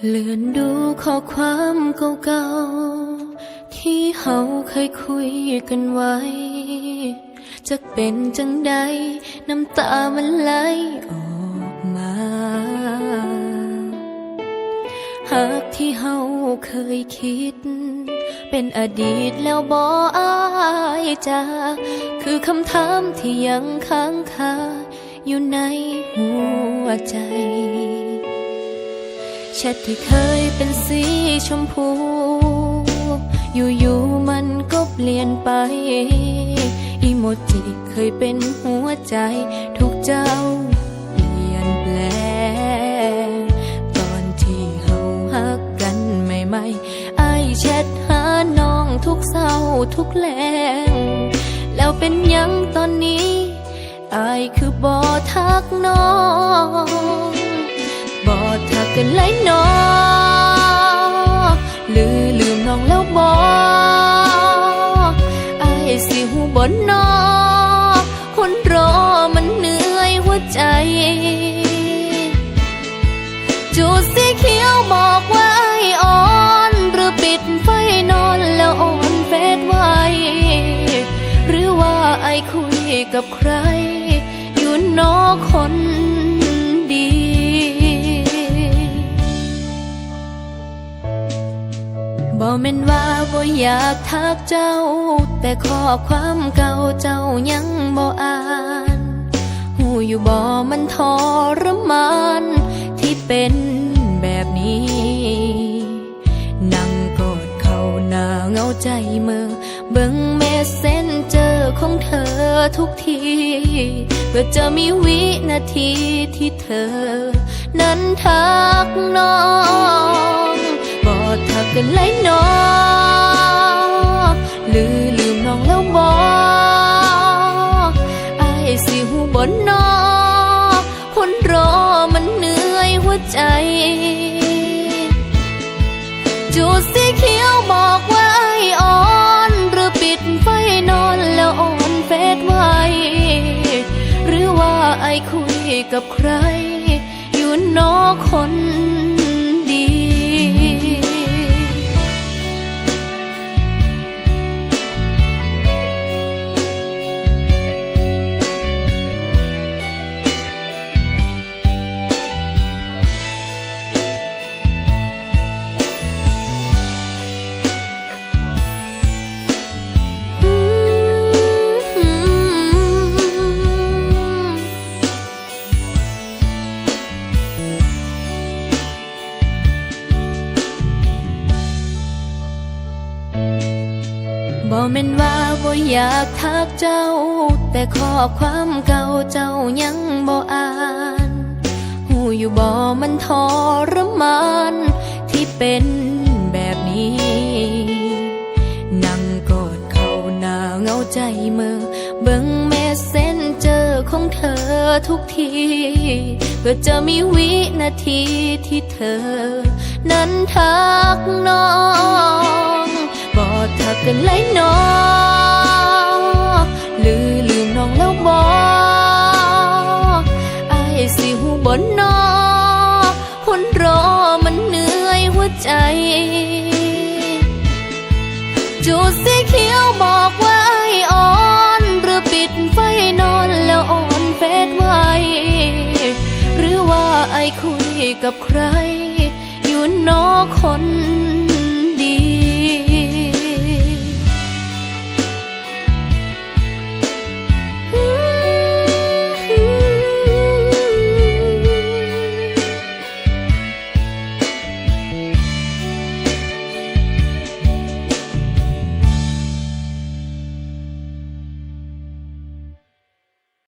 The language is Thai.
เลื่อนดูข้อความเก่าๆที่เฮาเคยคุยกันไว้จะเป็นจังใดน้ำตามันไหลออกมาหากที่เฮาเคยคิดเป็นอดีตแล้วบ่อายจ้าคือคำถามที่ยังค้างคาอยู่ในหัวใจแชทที่เคยเป็นสีชมพูอยู่ๆมันก็เปลี่ยนไปอีโมจิเคยเป็นหัวใจทุกเจ้าเปลี่ยนแปลงตอนที่เฮาฮักกันใหม่ๆอ้ายแชทหาน้องทุกเศร้าทุกแลงแล้วเป็นยังตอนนี้อ้ายคือบ่ทักน้องบ่ทักกันเลยน้องลืมน้องแล้วบ่อ้ายสิหูบ่น้อคนรอมันเหนื่อยหัวใจจุดสีเขียวบอกว่าอ้ายอ่อนหรือปิดไฟนอนแล้วอ่อนเฟซไว้หรือว่าอ้ายคุยกับใครอยู่นอกคนดีบ่แม่นว่าบ่อยากทักเจ้าแต่ข้อความเก่าเจ้ายังบ่อ่านหูอยู่บ่มันทรมานที่เป็นแบบนี้นั่งกอดเขาหน้าเงาใจเมื่อเบิ่งเมสเซนเจอของเธอทุกทีเพื่อจะมีวินาทีที่เธอนั้นทักน้องบ่ทักกันเลยน้องลืมน้องแล้วบ่อ้ายสิหูบ่น้อคนรอมันเหนื่อยหัวใจจุดสีเขียวบอกว่าอ้ายอ่อนหรือปิดไฟนอนแล้วอ่อนเฟซไว้หรือว่าอ้ายคุยกับใครอยู่นอกคนดีบ่แม่นว่าบ่อยากทักเจ้าแต่ข้อความเก่าเจ้ายังบ่อ่านหูอยู่บ่มันทรมานที่เป็นแบบนี้นั่งกอดเขาหน้าเงาใจเมื่อเบิ่งเมสเซนเจอของเธอทุกทีเพื่อจะมีวินาทีที่เธอนั้นทักน้องบ่ทักกันเลยน้องลืมน้องแล้วบ่อ้ายสิหูบ่น้อคนรอมันเหนื่อยหัวใจจุดสีเขียวบอกว่าอ้ายอ่อนหรือปิดไฟนอนแล้วอ่อนเฟซไว้หรือว่าอ้ายคุยกับใครอยู่นอกคน